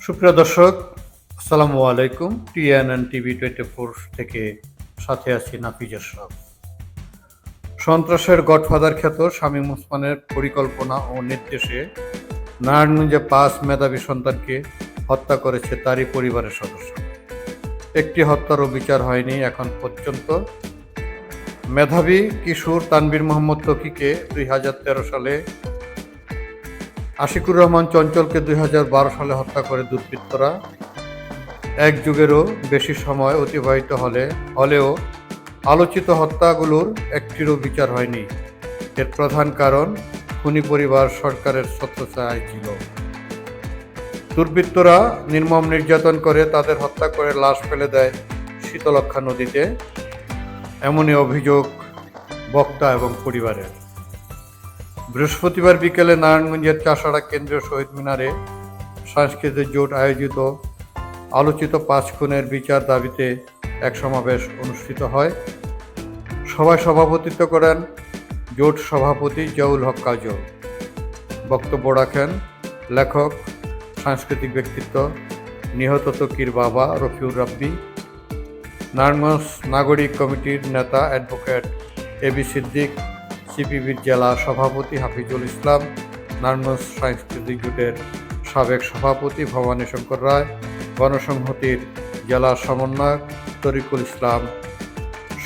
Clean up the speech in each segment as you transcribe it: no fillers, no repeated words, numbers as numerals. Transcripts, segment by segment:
সুপ্রিয় দর্শক, আসসালামু আলাইকুম। টিএনএন টিভি 24 থেকে সাথে আছি নাফিজ আশরাফ। সন্ত্রাসের গডফাদার খ্যাত শামীম ওসমানের পরিকল্পনা ও নির্দেশে নারায়ণগঞ্জে 5 মেধাবী সন্তানকে হত্যা করেছে তারই পরিবারের সদস্য। একটি হত্যারও বিচার হয়নি এখন পর্যন্ত। মেধাবী কিশোর তানভীর মোহাম্মদ তকিকে 2013 সালে, আশিকুর রহমান চঞ্চলকে 2012 সালে হত্যা করে দুর্বৃত্তরা। এক যুগেরও বেশি সময় অতিবাহিত হলেও আলোচিত হত্যাগুলোর একটিরও বিচার হয়নি। এর প্রধান কারণ খুনি পরিবার সরকারের ছত্রছায়ায় ছিল। দুর্বৃত্তরা নির্মম নির্যাতন করে তাদের হত্যা করে লাশ ফেলে দেয় শীতলক্ষ্যা নদীতে, এমনই অভিযোগ বক্তা এবং পরিবারের। বৃহস্পতিবার বিকেলে নারায়ণগঞ্জের চাষাড়া কেন্দ্রীয় শহীদ মিনারে সাংস্কৃতিক জোট আয়োজিত আলোচিত 5 খুনের বিচার দাবিতে এক সমাবেশ অনুষ্ঠিত হয়। সভায় সভাপতিত্ব করেন জোট সভাপতি জিয়াউল হক কাজল। বক্তব্য রাখেন লেখক, সাংস্কৃতিক ব্যক্তিত্ব, নিহত তকির বাবা রফিউর রাব্বি, নারায়ণগঞ্জ নাগরিক কমিটির নেতা অ্যাডভোকেট এবি সিদ্দিক, সিপিবির জেলা সভাপতি হাফিজুল ইসলাম, নারায়ণগঞ্জ সাংস্কৃতিক জোটের সাবেক সভাপতি ভবানী শঙ্কর রায়, গণসংহতির জেলা সমন্বয়ক তরিকুল ইসলাম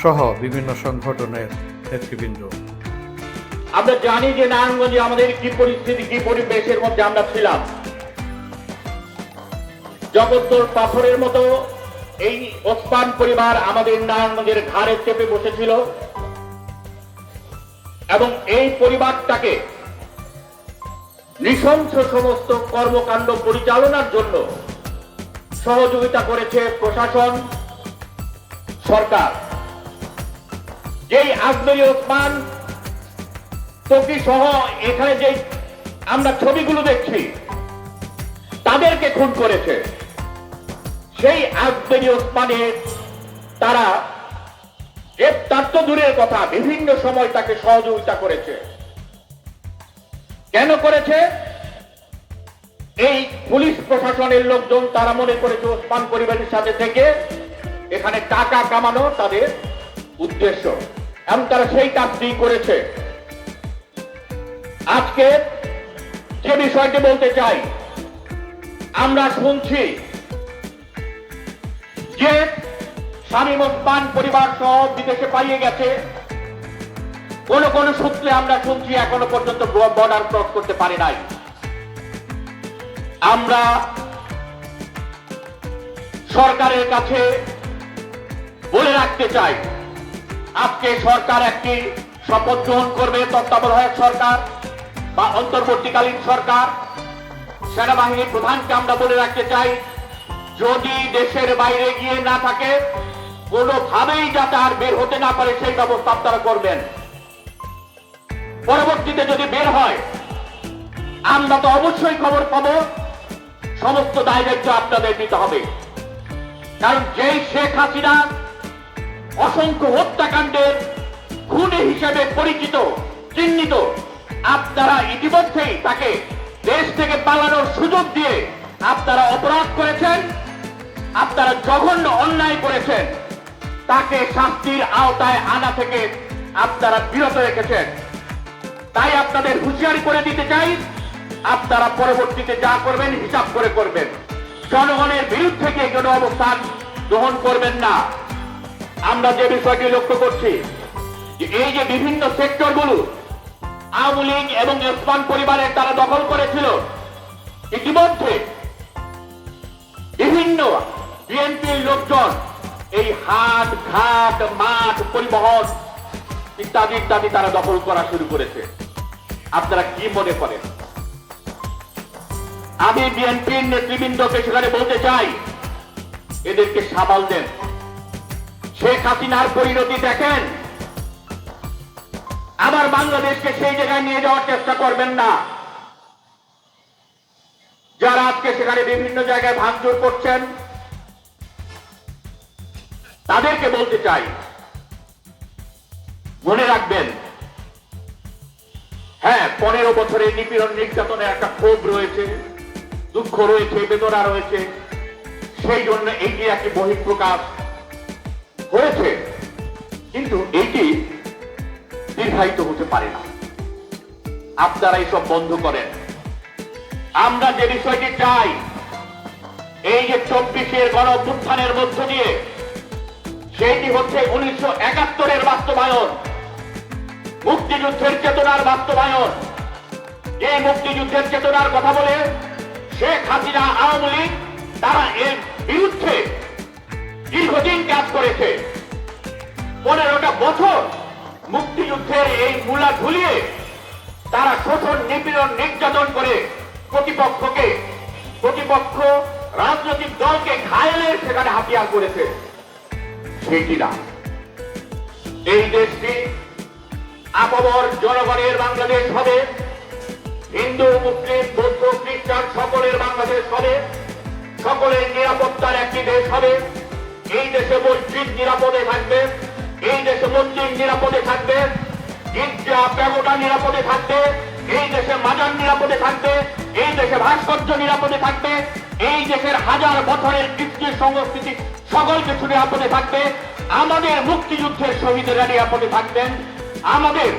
সহ বিভিন্ন সংগঠনের নেতৃবৃন্দ। আমরা জানি যে নারায়ণগঞ্জে আমাদের কি পরিস্থিতি, কি পরিবেশের মধ্যে আমরা ছিলাম। জগদ্দল পাথরের মতো এই ওসমান পরিবার আমাদের নারায়ণগঞ্জের ঘাড়ে চেপে বসেছিল এবং এই পরিবারটাকে নৃশংস সমস্ত কর্মকাণ্ড পরিচালনার জন্য সহযোগিতা করেছে প্রশাসন, সরকার। যেই আজমেরী ওসমান তকি সহ এখানে যে আমরা ছবিগুলো দেখছি তাদেরকে খুন করেছে, সেই আজমেরী ওসমানের তারা গ্রেপ্তার তো দূরের কথা, বিভিন্ন সময় তাকে সহযোগিতা করেছে। কেন করেছে? এই পুলিশ প্রশাসনের লোকজন তারা মনে করেছে ওসমান পরিবারের সাথে থেকে এখানে টাকা কামানো তাদের উদ্দেশ্য এবং তারা সেই কাজটি করেছে। আজকে যে বিষয়টি বলতে চাই, আমরা শুনছি যে শামীম ওসমান পরিবার সহ বিদেশে পালিয়ে গেছে। কোন কোন সূত্রে আমরা শুনছি এখনো পর্যন্ত বর্ডার ক্রস করতে পারে নাই। আমরা সরকারের কাছে বলে রাখতে চাই, আজকে সরকার একটি শপথ গ্রহণ করবে, তত্ত্বাবধায়ক সরকার বা অন্তর্বর্তীকালীন সরকার। সেনাবাহিনীর প্রধানকে আমরা বলে রাখতে চাই, যদি দেশের বাইরে গিয়ে না থাকে কোনোভাবেই যাতে আর বের হতে না পারে সেই ব্যবস্থা আপনারা করবেন। পরবর্তীতে যদি বের হয় আমরা তো অবশ্যই খবর পাবো, সমস্ত দায় দায়িত্ব আপনাদের নিতে হবে। কারণ যেই শেখ হাসিনা অসংখ্য হত্যাকাণ্ডের খুনি হিসেবে পরিচিত, চিহ্নিত, আপনারা ইতিমধ্যেই তাকে দেশ থেকে পালানোর সুযোগ দিয়ে আপনারা অপরাধ করেছেন, আপনারা জঘন্য অন্যায় করেছেন, তাকে শাস্তির আওতায় আনা থেকে আপনারা বিরত রেখেছেন। তাই আপনাদের হুঁশিয়ারি করে দিতে চাই, আপনারা পরবর্তীতে যা করবেন হিসাব করে করবেন। জনগণের বিরুদ্ধে গিয়ে কোনো অবস্থান গ্রহণ করবেন না। আমরা যে বিষয়টি লক্ষ্য করছি, এই যে বিভিন্ন সেক্টরগুলো আওয়ামী লীগ এবং ওসমান পরিবারের তারা দখল করেছিল, ইতিমধ্যে বিভিন্ন বিএনপির লোকজন এই হাট, ঘাট, মাঠ, পরিবহন ইত্যাদি ইত্যাদি তারা দখল করা শুরু করেছে। আপনারা কি মনে করেন? আমি বিএনপির নেতৃবৃন্দকে সেখানে বলতে চাই, এদেরকে সামাল দেন। শেখ হাসিনার পরিণতি দেখেন, আবার বাংলাদেশকে সেই জায়গায় নিয়ে যাওয়ার চেষ্টা করবেন না। যারা আজকে সেখানে বিভিন্ন জায়গায় ভাঙচুর করছেন তাদেরকে বলতে চাই, মনে রাখবেন, হ্যাঁ 15 বছরের নিপীড়ন নির্যাতনের একটা ক্ষোভ রয়েছে, দুঃখ রয়েছে, বেদনা রয়েছে, সেই জন্য এইটি একটি বহিঃপ্রকাশ হয়েছে। কিন্তু এইটি দীর্ঘায়িত হতে পারে না। আপনারা এইসব বন্ধ করেন। আমরা যে বিষয়টি চাই, এই যে 24-এর গণ অভ্যুত্থানের মধ্য দিয়ে, সেইটি হচ্ছে 1971-এর বাস্তবায়ন, মুক্তিযুদ্ধের চেতনার বাস্তবায়ন। এই মুক্তিযুদ্ধের চেতনার কথা বলে শেখ হাসিনা, আওয়ামী লীগ তারা এর বিরুদ্ধে দীর্ঘদিন কাজ করেছে। 15টা বছর মুক্তিযুদ্ধের এই মূলা ঝুলিয়ে তারা শোষণ, নিপীড়ন, নির্যাতন করে প্রতিপক্ষ রাজনৈতিক দলকে ঘায়েলের সেখানে হাতিয়ার করেছে। সেটি না, এই দেশটি আপামর জনগণের বাংলাদেশ হবে, হিন্দু, মুসলিম, বৌদ্ধ, খ্রিস্টান সকলের বাংলাদেশ হবে, সকলের নিরাপত্তার একটি দেশ হবে। এই দেশে মসজিদ নিরাপদে থাকবে, এই দেশে মন্দির নিরাপদে থাকবে, গির্জা প্যাগোডা নিরাপদে থাকবে, এই দেশে মাজার নিরাপদে থাকবে, এই দেশে ভাস্কর্য নিরাপদে থাকবে, এই দেশের হাজার বছরের কৃষ্টি সংস্কৃতি সকল কিছু নিরাপদে থাকবে। আমাদের মুক্তিযুদ্ধের শহীদেরা নিরাপদে থাকবেন, আমাদের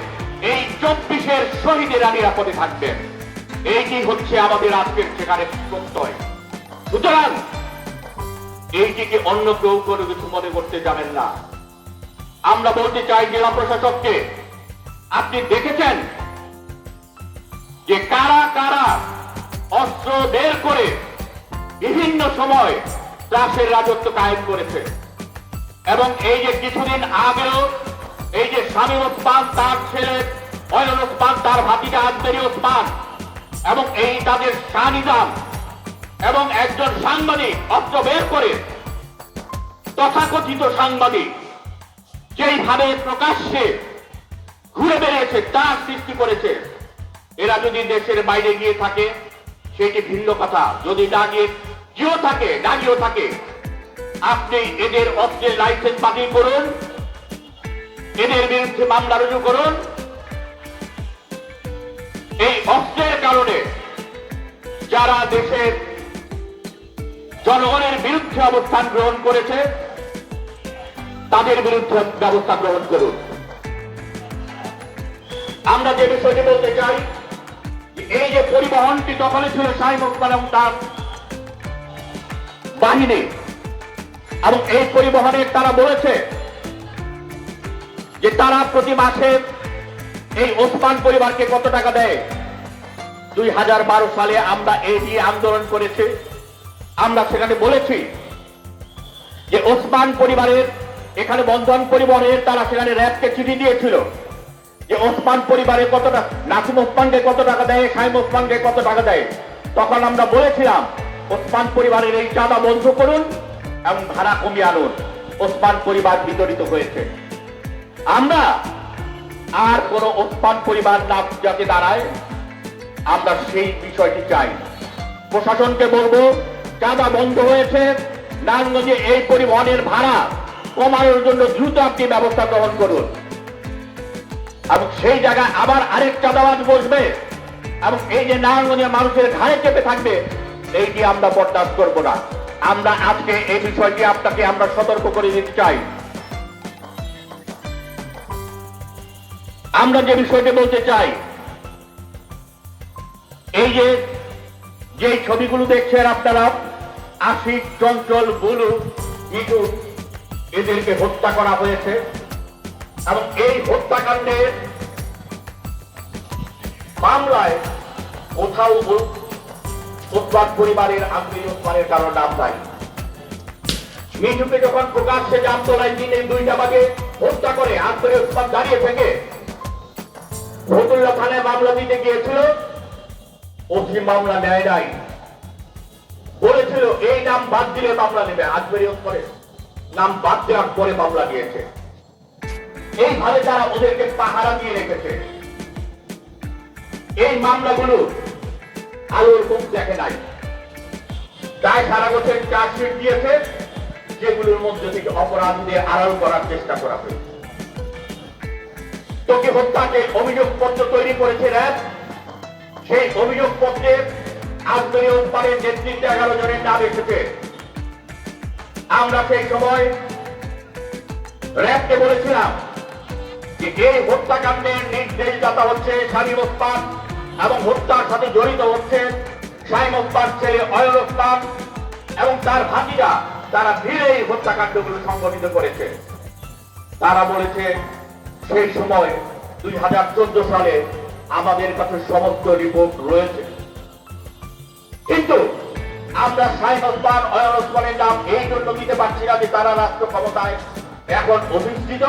এই 24-এর শহীদেরা নিরাপদে থাকবেন। এইটি হচ্ছে আমাদের আজকের সেখানে প্রত্যয়। সুতরাং এইটিকে অন্য কেউ করে কিছু মনে করতে যাবেন না। আমরা বলতে চাই জেলা প্রশাসককে, আপনি দেখেছেন যে কারা কারা অস্ত্র বের করে বিভিন্ন সময় ত্রাসের রাজত্ব কায়েম করেছে। এবং এই যে কিছুদিন আগেও এই যে শামীম ওসমান, তার ছেলে অয়ন ওসমান, তার ভাতিজা আজমেরী ওসমান এবং এই তাদের শাহ নিজাম এবং একজন সাংবাদিক অস্ত্র বের করে, তথাকথিত সাংবাদিক যেইভাবে প্রকাশ্যে ঘুরে বেরিয়েছে, তার সৃষ্টি করেছে। এরা যদি দেশের বাইরে গিয়ে থাকে সেটি ভিন্ন কথা, যদি দাগিয়েও থাকে, আপনি এদের অস্ত্রের লাইসেন্স বাতিল করুন, এদের বিরুদ্ধে মামলা রুজু করুন। এই অস্ত্রের কারণে যারা দেশের জনগণের বিরুদ্ধে অবস্থান গ্রহণ করেছে তাদের বিরুদ্ধে ব্যবস্থা গ্রহণ করুন। আমরা যে বিষয়টি বলতে চাই, এই যে পরিবহনটি দখলে ছিল শামীম ওসমান এবং তার বাহিনী, এবং এই পরিবহনের তারা বলেছে যে তারা প্রতি মাসে এই ওসমান পরিবারকে কত টাকা দেয়। 2012 সালে আমরা এই নিয়ে আন্দোলন করেছি। আমরা সেখানে বলেছি যে ওসমান পরিবারের, এখানে বন্ধন পরিবহনের তারা সেখানে র্যাবকে চিঠি দিয়েছিল যে ওসমান পরিবারে কত টাকা, নাসিম ওসমানকে কত টাকা দেয়, শামীম ওসমানকে কত টাকা দেয়। তখন আমরা বলেছিলাম ওসমান পরিবারের এই চাঁদা বন্ধ করুন এবং ভাড়া কমিয়ে আনুন। ওসমান পরিবার বিতরিত হয়েছে। আমরা আর কোন ওসমান পরিবার না যাতে দাঁড়ায়, আমরা সেই বিষয়টি চাই। প্রশাসনকে বলবো, চাঁদা বন্ধ হয়েছে, নারায়ণগঞ্জে এই পরিবহনের ভাড়া কমানোর জন্য দ্রুত আপনি ব্যবস্থা গ্রহণ করুন। এবং সেই জায়গায় আবার আরেক চাঁদাবাজ বসবে এবং এই যে নারায়ণগঞ্জের মানুষের ঘাড়ে চেপে থাকবে, এইটি আমরা বরদাস্ত করব না। আমরা আজকে এই বিষয়টি আপনাকে আমরা সতর্ক করে দিতে চাই। আমরা যে বিষয়টি বলতে চাই, এই যে ছবিগুলো দেখছেন আপনারা, আশিক, চঞ্চল, বুলু, মিঠু, এদেরকে হত্যা করা হয়েছে এবং এই হত্যাকাণ্ডের মামলায় কোথাও ওসমান পরিবারের আজমেরী ওসমানের কারণ নাম নাই। মিঠুকে যখন প্রকাশ্যে জামতলায় দিনে 2টা বাজে হত্যা করে আজমেরী ওসমান দাঁড়িয়ে থেকে ফতুল্লা থানায় মামলা দিতে গিয়েছিল, ওসি মামলা নেয় নাই, বলেছিল এই নাম বাদ দিলে মামলা নেবে। আজমেরী ওসমানের নাম বাদ দেওয়ার পরে মামলা দিয়েছে। এইভাবে তারা ওদেরকে পাহারা দিয়ে রেখেছে। এই মামলাগুলো আলোর মুখ দেখে নাই, তাই সারা বছর চার্জশিট দিয়েছে, যেগুলোর মধ্যে থেকে অপরাধীদের আড়াল করার চেষ্টা করা হয়েছে। তোকে হত্যাকে অভিযোগপত্র তৈরি করেছে র্যাব। সেই অভিযোগপত্রে আজকের উৎপাদের নেতৃত্বে 11 জনের নাম এসেছে। আমরা সেই সময় র্যাবকে বলেছিলাম যে এই হত্যাকাণ্ডের নির্দেশদাতা হচ্ছে শামীম ওসমান এবং হত্যার সাথে জড়িত হচ্ছে শামীম ওসমান ছেলে অয়ন ওসমান এবং তার ভাতিরা, তারা ধীরে এই হত্যাকাণ্ডগুলো সংগঠিত করেছে। তারা বলেছে সেই সময় 2014 সালে আমাদের কাছে সমস্ত রিপোর্ট রয়েছে, কিন্তু আমরা শামীম ওসমান অয়ন ওসমানের নাম এই জন্য দিতে পারছি না যে তারা রাষ্ট্র ক্ষমতায় এখন অধিষ্ঠিত,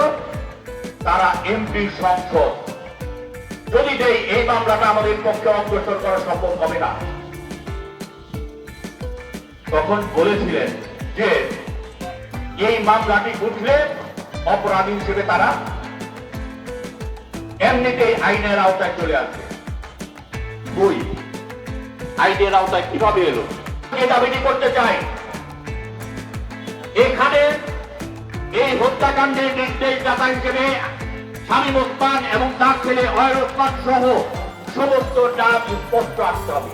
তারা এমপি সংসদ। যদি দেই এই মামলাটা আমাদের পক্ষে অগ্রসর করা সম্ভব হবে না। তখন বলেছিলেন যে এই মামলাটি উঠলে অপরাধী হিসেবে তারা এমনিতেই আইনের আওতায় চলে আসবে। বই আইনের আওতায় কিভাবে এলো? দাবিটি করতে চাই, এখানে এই হত্যাকাণ্ডের নির্দেশদাতা হিসেবে শামীম ওসমান এবং তার ছেলে অয়ন ওসমান সহ সমস্ত নাম স্পষ্ট আসতে হবে।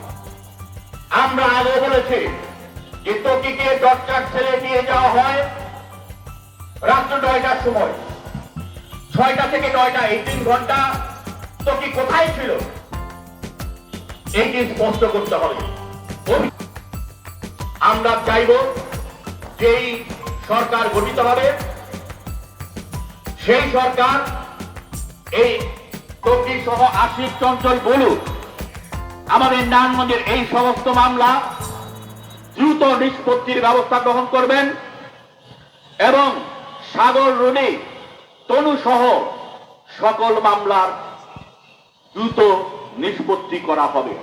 আমরা আগে বলেছি যে ত্বকীকে ডক্টর ছেলে নিয়ে যাওয়া হয় রাত্র 9টার সময়, 6টা থেকে 9টা, এই 3 ঘন্টা ত্বকী কোথায় ছিল এইটি স্পষ্ট করতে হবে। আমরা চাইব যেই সরকার গঠিত হবে সেই সরকার এই ত্বকী সহ আশিক চঞ্চল বলুক আমাদের নারায়ণগঞ্জের এই সমস্ত মামলা দ্রুত নিষ্পত্তির ব্যবস্থা গ্রহণ করবেন এবং সাগর রুনি তনু সহ সকল মামলার দ্রুত নিষ্পত্তি করা হবে।